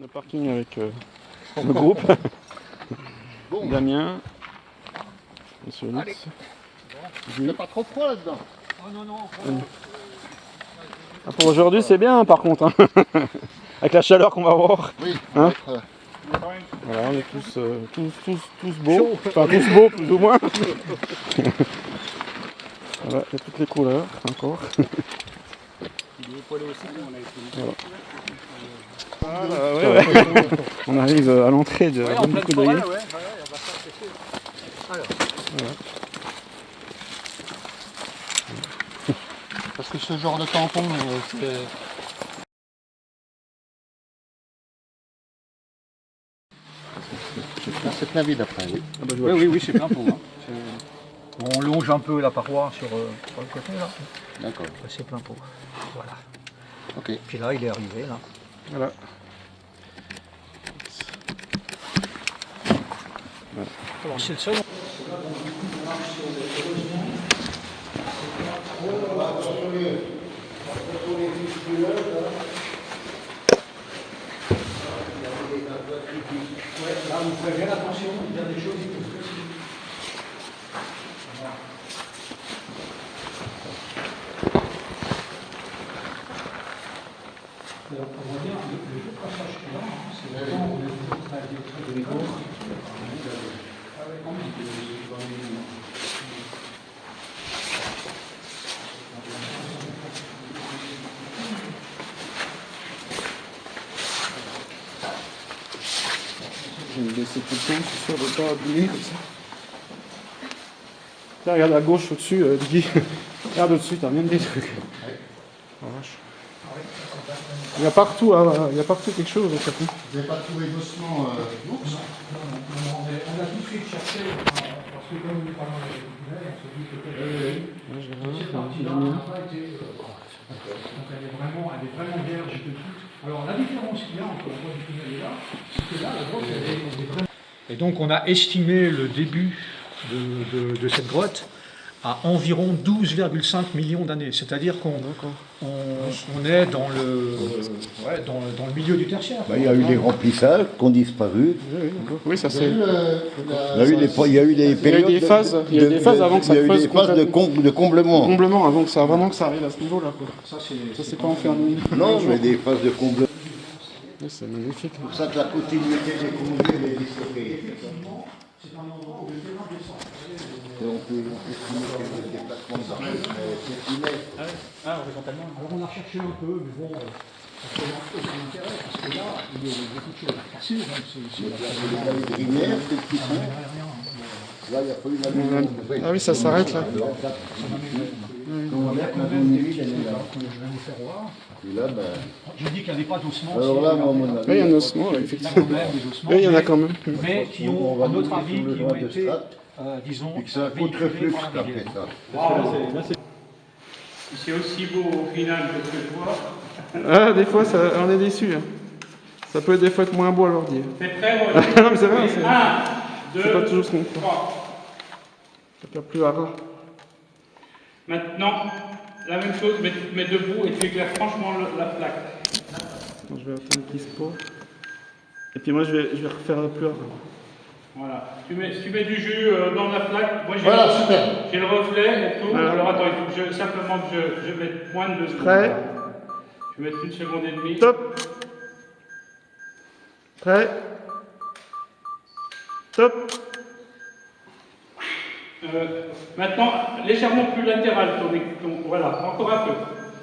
Le parking avec le groupe. Bon. Damien. Monsieur Lutz. Allez. Il n'y a pas trop froid là-dedans. Oh non, non. Ah, pour aujourd'hui c'est bien par contre. Hein. Avec la chaleur qu'on va avoir. Oui. Hein voilà, on est tous beaux. Enfin tous beaux plus ou moins. Voilà, il y a toutes les couleurs encore. Il est poilé aussi, on a été. Voilà. Ah, ouais. On arrive à l'entrée de la bonne coudrier. Ouais, on va faire sécher. Alors. Voilà. Parce que ce genre de tampon, c'est plein vide après, oui. Ah bah, Oui, c'est plein pour moi. On longe un peu la paroi sur le côté là. D'accord. C'est plein pot. Voilà. Ok. Puis là, il est arrivé là. Voilà. Alors c'est le seul. Là, vous ferez bien attention, il y a des choses qui peuvent se on voit bien le passage qu'il y a, c'est le temps où on est toujours très Je vais me laisser tout le temps, je suis sûr de ne pas abîmer comme ça. Là, regarde à gauche au-dessus, Guy. Regarde au-dessus, t'as bien des trucs. Oh, vache. Il y a partout quelque chose au tapis. Vous n'avez pas trouvé d'ossement d'ours? on a tout de suite cherché, parce que comme on est pas loin avec le tunnel, on se dit que peut-être cette partie-là n'a pas été. Donc elle est vraiment vierge de tout. Alors la différence qu'il y a entre la voie du tunnel et là, c'est que là, la grotte, elle est vraiment. Et donc on a estimé le début de cette grotte à environ 12,5 millions d'années. C'est-à-dire qu'on est dans le milieu du tertiaire. Il y a eu des remplissages qui ont disparu. Oui, ça c'est. Il y a eu des périodes. Il y a eu des phases avant que ça creuse. Il y a eu des phases de comblement. Comblement avant que ça arrive à ce niveau-là. Ça, c'est pas enfermé. Non, mais des phases de comblement. C'est magnifique. C'est pour ça que la continuité des conduits est disloquée. C'est un endroit où le terrain descend. Et on peut estimer que le déplacement de centimètres. Ah, horizontalement. Alors on a cherché un peu, mais bon, ça fait un peu son intérêt, parce que là, il y a beaucoup de choses à casser. Il y a les grinières, c'est petit fond. Là, il n'y a pas eu la maison. Ah oui, ça s'arrête là. On a quand même des petites choses que je vais vous faire voir. Et là, ben. Je dis qu'il n'y avait pas d'ossements. Alors là, moi, à mon avis. Oui, il y a un ossement, effectivement. Oui, il y en a quand même. Mais qui ont, à notre avis, qui ont été, disons, Et que c'est un coup de reflux par la après rivière. ça. C'est aussi beau au final que ce que je vois. Ah, des fois, on est déçus. Hein. Ça peut des fois être moins beau à leur dire. C'est très beau. Non, mais c'est vrai, c'est 1, 2, pas toujours ce qu'on croit. 3. C'est pas plus rare. Maintenant, la même chose, mais debout et tu éclaires franchement la plaque. Bon, je vais attendre qu'il se pose. Et puis moi, je vais refaire le plus rare. Voilà. Si tu mets du jus dans la plaque, moi Voilà, super. j'ai le reflet et tout. Voilà. Alors attends, il faut que simplement que je mette moins de 2 secondes. Prêt. Je vais mettre 1 seconde et demie. Top. Prêt. Top. Maintenant, légèrement plus latéral, voilà, encore un peu.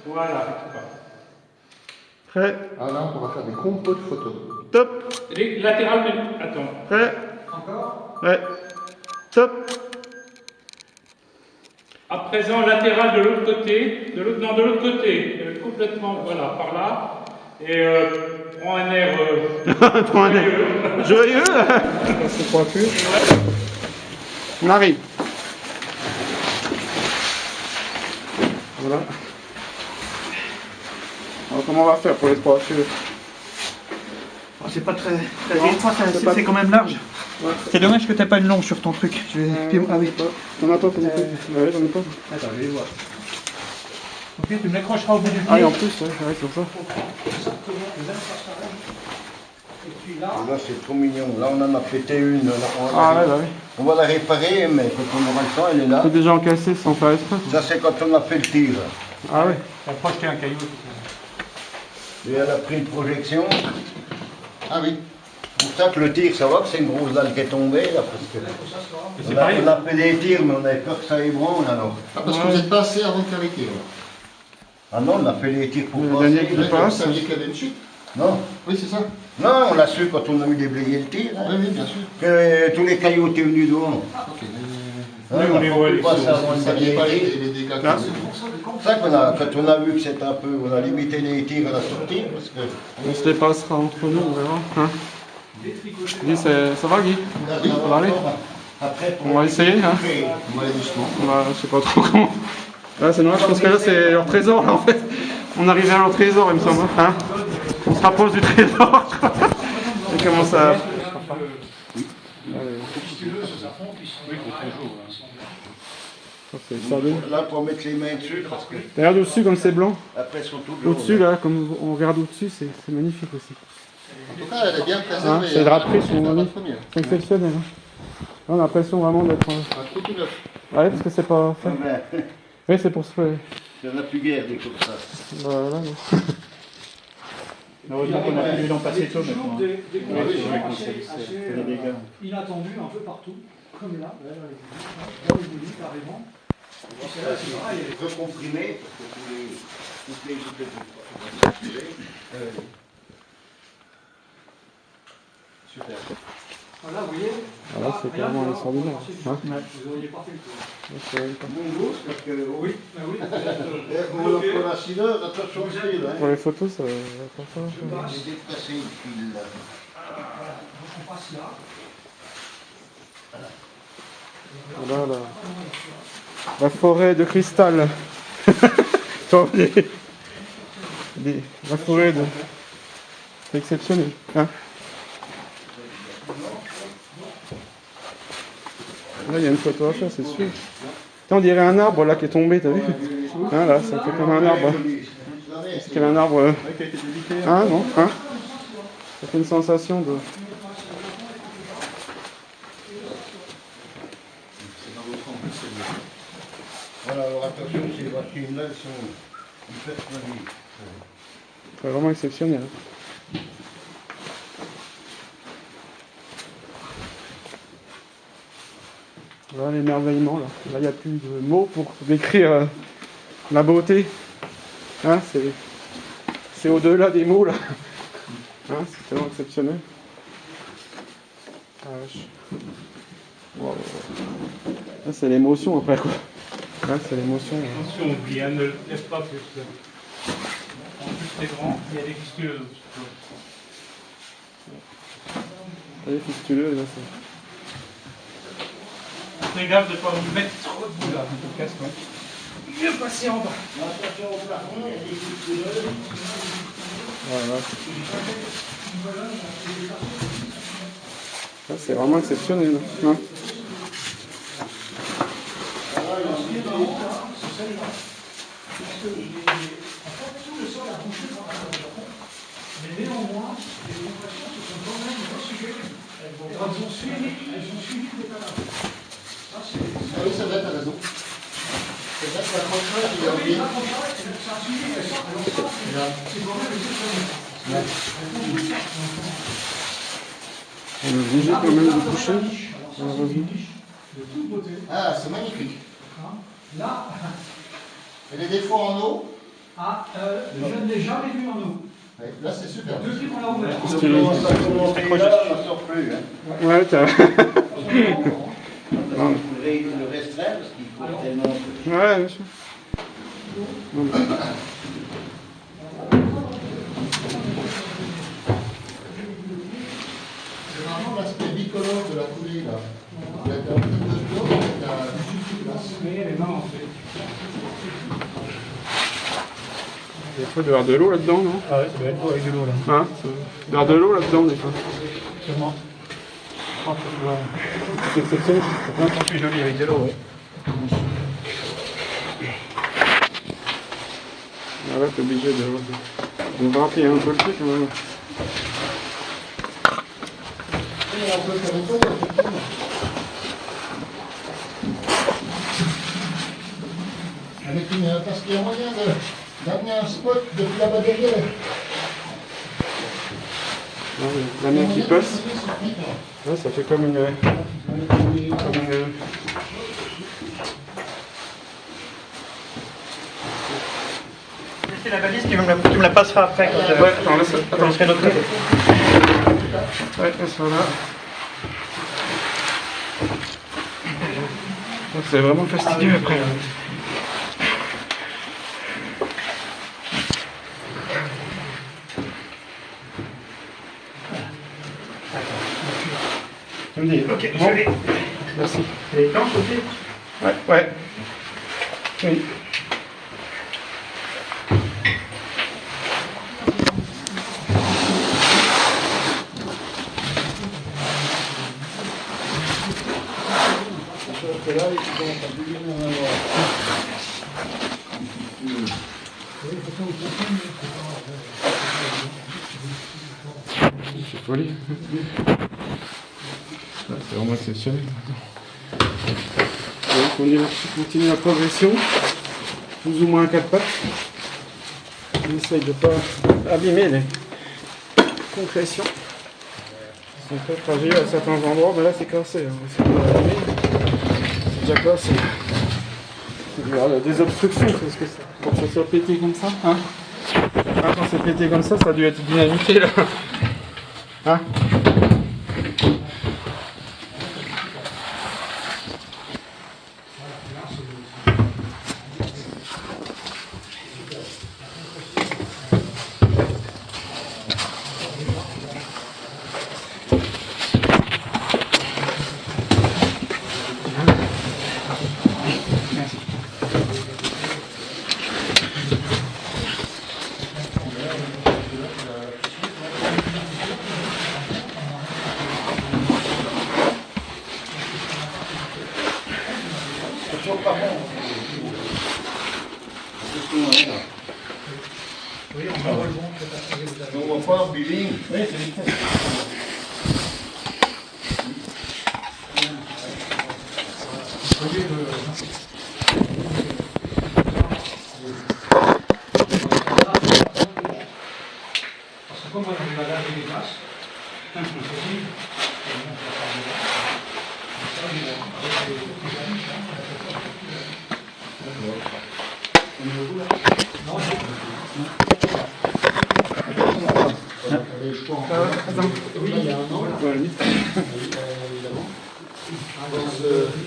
Voilà. Prêt. Ah là, on pourra faire des compos de photos. Top. Latéral, mais attends. Prêt. Encore. Ouais. Top. À présent, latéral de l'autre côté, de l'autre côté, complètement, voilà, par là. Et prends un air. Prends un air. Joyeux. C'est pas plus. On arrive. Voilà. Alors, comment on va faire pour les trois tuyaux? C'est pas très Non, étroit, c'est pas- c'est quand même large. Ouais. C'est dommage que t'aies pas une longe sur ton truc. Je vais... Ah oui. T'en as pas pour ouais, j'en ai pas. Attends, je vais voir. Ok, tu me l'accrocheras au bout du pied. Ah, et en plus, ouais, c'est ça. Et puis là, Là, c'est trop mignon. Là, on en a pété une. Ah ouais, bah oui. On va la réparer, mais quand on aura le temps, elle est là. C'est déjà encaissé sans faire exprès. Ça, c'est quand on a fait le tir. Ah ouais. On a projeté un caillou. Et elle a pris une projection. Ah oui. C'est pour ça que le tir, ça va que c'est une grosse dalle qui est tombée, là, parce que on a fait des tirs, mais on avait peur que ça ébranle, alors. Ah, parce que vous n'êtes pas assez avant de faire les tirs. Ah non, on a fait les tirs pour Le passer. dernier qui Vous passe. saviez qu'il y avait une chute? Non, Oui, c'est ça. non, on l'a su quand on a eu déblayé le tir, hein, Oui, oui, bien sûr. que tous les cailloux étaient venus devant. Ok. Hein, on les voit, les pas choses. ça avant Vous le ne saviez pas dernier tir. les dégâts qu'il y Là. avait. C'est pour ça qu'on a, quand on a vu que c'était un peu, on a limité les tirs à la sortie, parce que... On se les passera entre nous, on verra. Hein. Guy, ça va Guy? Ça va aller? Après, On va essayer, hein. On va aller doucement. Je sais pas trop comment. Là c'est dommage, je pense que là c'est leur trésor là en fait. On arrivait à leur trésor il me semble. Hein, on se rapproche du trésor. Et comment ça. C'est sardine. là, pour mettre les mains dessus, parce que Regarde au-dessus comme c'est blanc. après, ils sont tout blancs. Au-dessus là, comme on regarde au-dessus, c'est magnifique aussi. En tout cas, elle est bien préservée. Hein, ces draperies sont Ça va magnifiques. très bien. C'est exceptionnel. Hein. Là, on a l'impression vraiment d'être. Un tout neuf. Ouais, parce que c'est pas fait. Ouais, ben, Oui, c'est pour se faire. il n'y en a plus guère des comme ça. Voilà. Heureusement qu'on a pu l'en passer tôt toujours maintenant. des conditions assez les dégâts. inattendues un peu partout, comme là, là les boulis carrément. Et puis c'est là, c'est pareil. Recomprimé, parce que toutes les gouttes de Super. Voilà, vous voyez. Voilà, c'est rien vraiment que là, extraordinaire. on peut Hein. marcher. Vous auriez pas fait le tour. Mon goût, parce que... Oui, mais oui, peut-être. Pour la sideur, attention au fil, hein. Pour les photos, ça va pas faire. J'ai déplacé le fil, là. Donc on passe là. Voilà la forêt de cristal. Toi, la forêt de. C'est exceptionnel. Hein. Là, il y a une photo à faire, c'est sûr. Putain, on dirait un arbre là qui est tombé, t'as vu? Hein, là, ça fait comme un arbre. C'est qu'il y avait un arbre. Hein, non? Hein? Ça fait une sensation de. Voilà, alors attention, ces vaccines-là, elles sont hyper fragiles. C'est vraiment exceptionnel. Voilà l'émerveillement là. Là, il n'y a plus de mots pour décrire la beauté. Hein, c'est au-delà des mots là. Hein, c'est tellement exceptionnel. Ah, vache. Wow. Là, c'est l'émotion après quoi. Là, c'est l'émotion. Attention, on oublie, hein, ne le laisse pas plus. En plus, c'est grand, il y a des fistuleuses. Vous voyez, fistuleux, là, c'est. Fais gaffe de ne pas vous mettre trop de bout là, on casse pas. Mieux passer en bas. Attention au plafond, il y a des fistuleuses. Voilà. Là, c'est vraiment exceptionnel. Hein. Mais néanmoins, les compressions se sont quand même reçues. Elles ont suivi le cadavre. Ça, c'est. Ah oui, c'est vrai, t'as raison. C'est vrai que l'accrochage, il a Oui, oublié. l'accrochage, ça a suivi, mais ça, alors ça, c'est quand même exceptionnel. On est obligé quand même de toucher, malheureusement. De toute beauté. Ah, c'est magnifique. Hein. Là, Et les défauts en eau? je ne l'ai jamais vu en eau. Oui, là, c'est super. Depuis qu'on l'a ouvert. Ça commence à commencer là, on n'en sort plus. Hein. Ouais, t'as. Le restreint, parce qu'il faut tellement... Ouais, bien sûr. C'est vraiment l'aspect bicolore de la coulée, là. Il y a un peu de blanc, il y a du glace. Mais elle est marrante. Des fois, il doit y avoir de l'eau là-dedans, non? Ah ouais, ça doit être beau avec de l'eau là. Hein? Il doit y avoir de l'eau là-dedans, des fois. Sûrement. C'est exceptionnel. C'est un peu plus joli avec de l'eau, ouais. Ah ouais, t'es obligé de gratter un peu le truc. Hein. on peut faire une tour, effectivement. Parce qu'il y a moyen d'amener un spot depuis là-bas derrière. La mienne qui passe. Ouais, ça fait comme une... C'est la valise, tu me la passeras après. Ouais, attends, je serai de l'autre côté. Ouais, ça là. C'est vraiment fastidieux après. Tu me dis. Ok, Bon. je l'ai. Merci. Elle est planche aussi? Ouais, ouais. Oui. C'est folie. C'est vraiment exceptionnel. Donc on continue la progression, plus ou moins à 4 pattes. On essaye de ne pas abîmer les concrétions. Elles sont très fragiles à certains endroits, mais là c'est cassé. On essaie de pas l'abîmer. C'est déjà cassé. Il y a des obstructions, parce que pour que ça soit pété comme ça, hein. Ah, quand c'est pété comme ça a dû être dynamité là. Hein? On voit pas Billing. Oui, c'est vitesse. Parce que comme on va laver les glaces,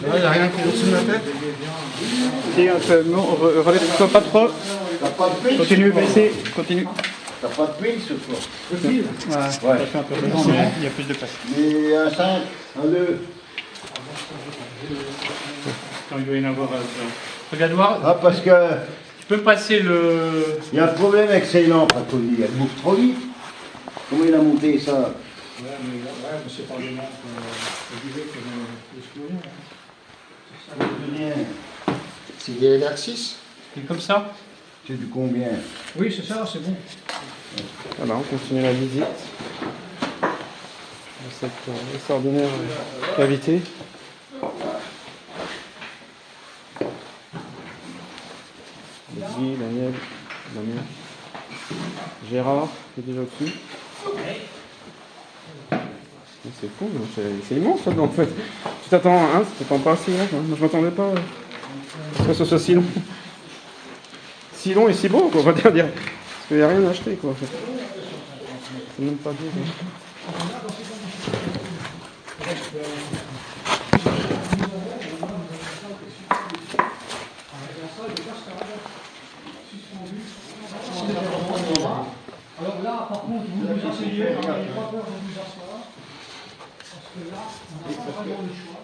Il n'y a rien qui est au-dessus de ma tête. Relève-toi pas trop. T'as pas de pince? Continue, baisser. Continue. T'as pas de pince ou quoi? Ouais, ça fait un peu pesant, mais il y a plus de place. Mais un 5, un 2. Quand il doit y en avoir. Regarde voir, Ah, parce que tu peux passer le. il y a un problème avec ces lampes à Tony. Elles bouffent trop vite. Comment il a monté ça? c'est pas les lampes C'est des LR6. C'est comme ça. C'est du combien? Oui, c'est ça, c'est bon. Voilà, on continue la visite de cette extraordinaire cavité. Guy, Daniel, Damien, Gérard, qui est déjà au-dessus. C'est fou, c'est immense là-dedans en fait. Tu t'attends, hein, tu t'attends pas si long, hein. Moi je m'attendais pas que ce soit si long. Si long et si beau, quoi, on va dire. Parce qu'il n'y a rien à acheter, quoi, en fait. C'est même pas bien. Alors là, par contre, vous vous asseyez, n'ayez pas peur de vous asseoir. Parce que là, on n'a pas vraiment le choix.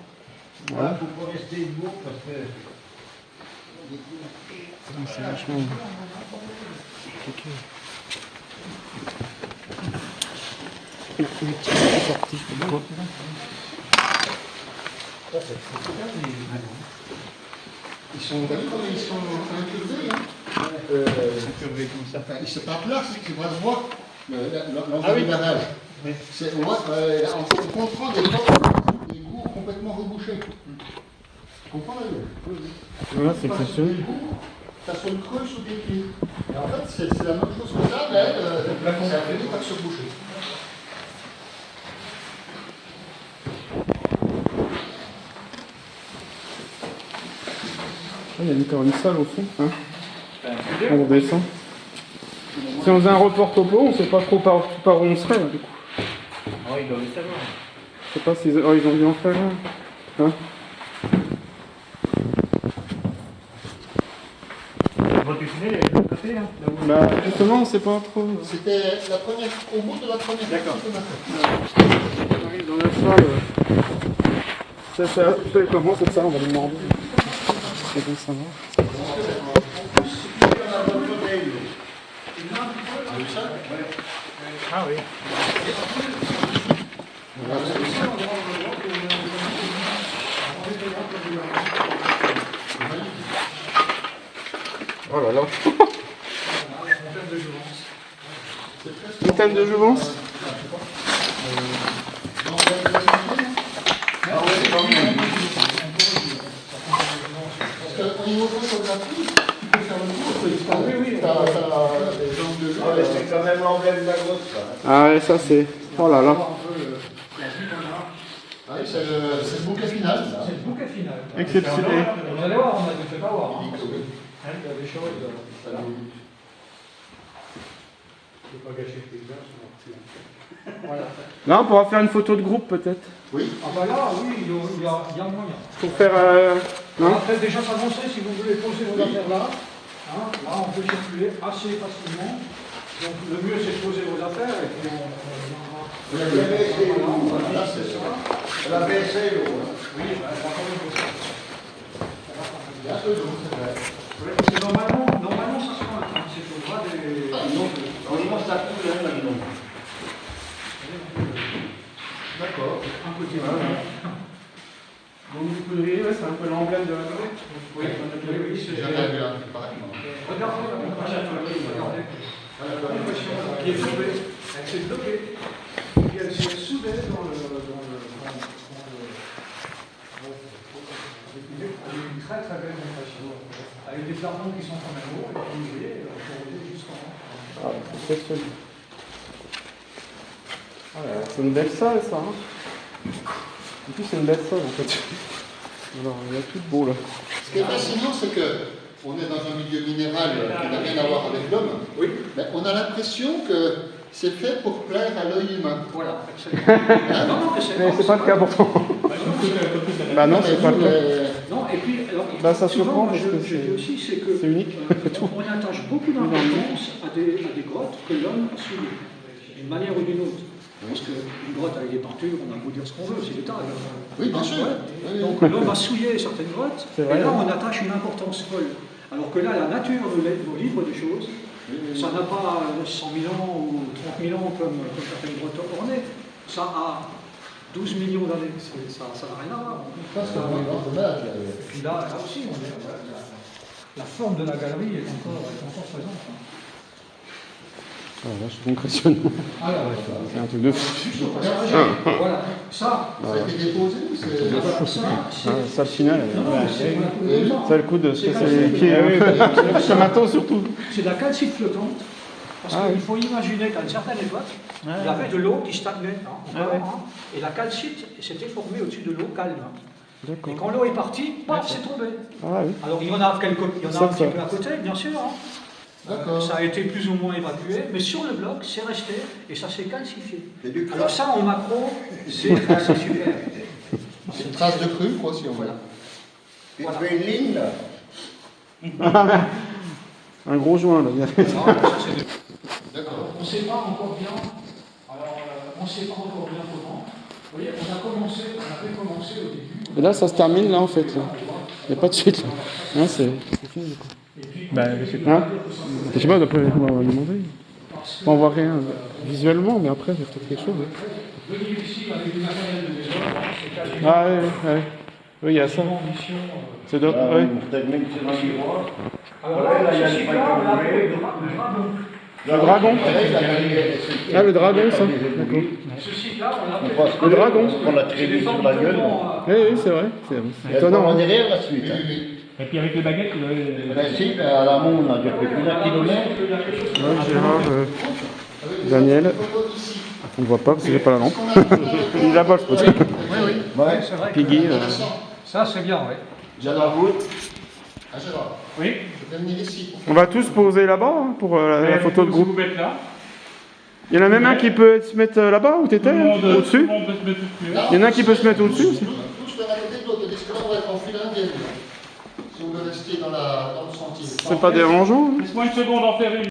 Voilà, faut pas rester debout parce que. C'est vachement compliqué. Une petite sortie, je peux voir. Ils sont, vous voyez comment ils sont incurvés, hein? Incurvé comme ça. Enfin, ils se tapent là, c'est que moi je vois l'envers du garage. On comprend des goûts complètement rebouchés. Tu comprends là? Voilà, c'est exceptionnel. T'as sur le creux sous tes pieds. Et en fait, c'est la même chose que ça, mais ça finit par se boucher. Il y a encore une salle au fond. Hein. On redescend. Si on faisait un report topo, on ne sait pas trop par où on serait là, du coup. Oh, ils doivent le savoir. Je sais pas s'ils ils ont dû en faire un. Hein. Bon, tu finis de l'autre côté, hein, là où... Bah justement, on sait pas trop. C'était la première, au bout de la première. D'accord. On arrive dans la salle. Ça comment c'est ça? On va lui demander. C'est bon, ça va. Ah oui. Oh là là. Fontaine de jouvence. Au niveau photographie, tu peux faire le tour, t'as les jambes de jeu. C'est quand même l'emblème de la grotte, ça. Ah ouais, ça c'est. Oh là là. Ah oui, c'est le bouquet final. C'est le bouquet final. Exceptionnel. Vous allez voir, on a fait pas voir. Hein, parce que, il y a des choses. Voilà. Je ne peux pas gâcher le paysage. Voilà. Là, on pourra faire une photo de groupe peut-être. Oui. Ah bah là, oui, il y a moyen. Pour faire. Non. Après, déjà s'avancer, si vous voulez poser vos affaires là. Hein, là, on peut circuler assez facilement. Donc, le mieux, c'est de poser vos affaires et puis on viendra. Vous l'avez baissé, là, c'est ça. Elle a baissé, l'eau. Oui, bah, par contre, il faut ça. Il y a un peu d'eau, c'est vrai. Parce que normalement, ça se passe. Hein, c'est au bras des. On y mange ça tout, là, maintenant. D'accord. Un côté. Donc vous pouvez, ouais, c'est un peu l'emblème de la grotte. Oui, c'est J'avais vu un truc pareil. regardez, qui est tombée, elle s'est bloquée, puis elle s'est soudée dans le. Avec une très très belle impression, avec des plafons qui sont quand même hauts, et puis vous voyez, on peut rouler jusqu'en haut. Ah, c'est exceptionnel. Ah, ouais, c'est une belle salle ça. Hein. En plus, c'est une belle salle en fait. Alors, il y a tout de beau là. Ce qui est fascinant, c'est que on est dans un milieu minéral qui n'a rien à voir avec l'homme. Oui. Mais on a l'impression que c'est fait pour plaire à l'œil humain. Voilà. Hein? Non, Mais c'est pas le cas pourtant. Bah non, c'est pas le cas. Non, et puis, alors, Bah, ça souvent, surprend parce que je dis aussi, c'est que c'est unique. on attache beaucoup d'importance à des grottes que l'homme a souillées, d'une manière ou d'une autre. Parce qu'une grotte avec des partures, on a beau dire ce qu'on veut, c'est l'État. Oui, bien sûr. Ouais. Oui, Donc oui. l'homme a souillé certaines grottes, C'est vrai, et là hein. on attache une importance folle. Alors que là, la nature nous livre des choses. Ça n'a pas 100 000 ans ou 30 000 ans comme certaines grottes ornées. Ça a 12 millions d'années. Ça n'a rien à voir. Ça, c'est un moment de malade, là. Et puis là aussi, la forme de la galerie est encore présente. Hein. Ah, là, je suis impressionnant. Alors, C'est un truc de fou. voilà, ça, Ça a été déposé ou c'est... Ça, le final, c'est ça a le coup de se casser les pieds. Ce matin surtout. c'est de la calcite flottante. Parce Ah, qu'il oui. faut imaginer qu'à une certaine époque, il y avait de l'eau qui stagnait. Et la calcite s'était formée au-dessus de l'eau calme. Et D'accord. quand l'eau est partie, paf, c'est tombé. Ah oui. Alors il y en a, un petit peu à côté, bien sûr. Hein. D'accord. Ça a été plus ou moins évacué, mais sur le bloc, c'est resté et ça s'est calcifié. C'est du Alors ça, en macro, c'est super. C'est une trace de crue, quoi, si on veut. Tu fais une ligne, là. Un gros joint là. D'accord. On ne sait pas encore bien. Alors, on ne sait pas encore bien comment. Vous voyez, on avait commencé au début. Et là, ça se termine là en fait. Il n'y a pas de suite là. Hein, c'est fini quoi. Bah, je sais pas. Hein, je sais pas, d'après, on va demander. On voit rien visuellement, mais après, il y a peut-être quelque chose. Hein. Venir ici avec du matériel de maison, c'est quasiment Ah oui, oui. Oui, il y a ça. ambition. C'est d'autres. Oui. Peut-être même sur un miroir. Alors Ouais, là, il y a ceci les là, pailles là, colorées. le drap blanc. Le dragon. Ah, le dragon, ça. D'accord. Ce site-là, on l'a On passe Le dragon. On l'a traîné sur la gueule. Oui, oui, c'est vrai. C'est étonnant. En Hein. derrière la suite. Hein. Et puis avec les baguettes, Ben si, à l'amont, on a déjà fait plus d'un kilomètre. Ouais, Gérard, Daniel. On ne voit pas parce que j'ai pas la lampe. Il est là-bas, je pense. Oui, oui. Ouais. C'est vrai. Piggy. Ça, c'est bien, oui. Déjà la route. Ah, Gérard, Oui. je vais venir ici. On va tous poser là-bas hein, pour la photo de Si groupe. vous mettez là. Il y en a même un qui peut se mettre là-bas où t'étais, Tout le monde au-dessus. peut se mettre dessus. Il y en a un qui peut se mettre au-dessus aussi. Tous d'un côté de l'autre, parce que là, on va être en file indienne. Si vous voulez rester dans le sentier. C'est pas dérangeant. Hein. Laisse-moi une seconde en faire une.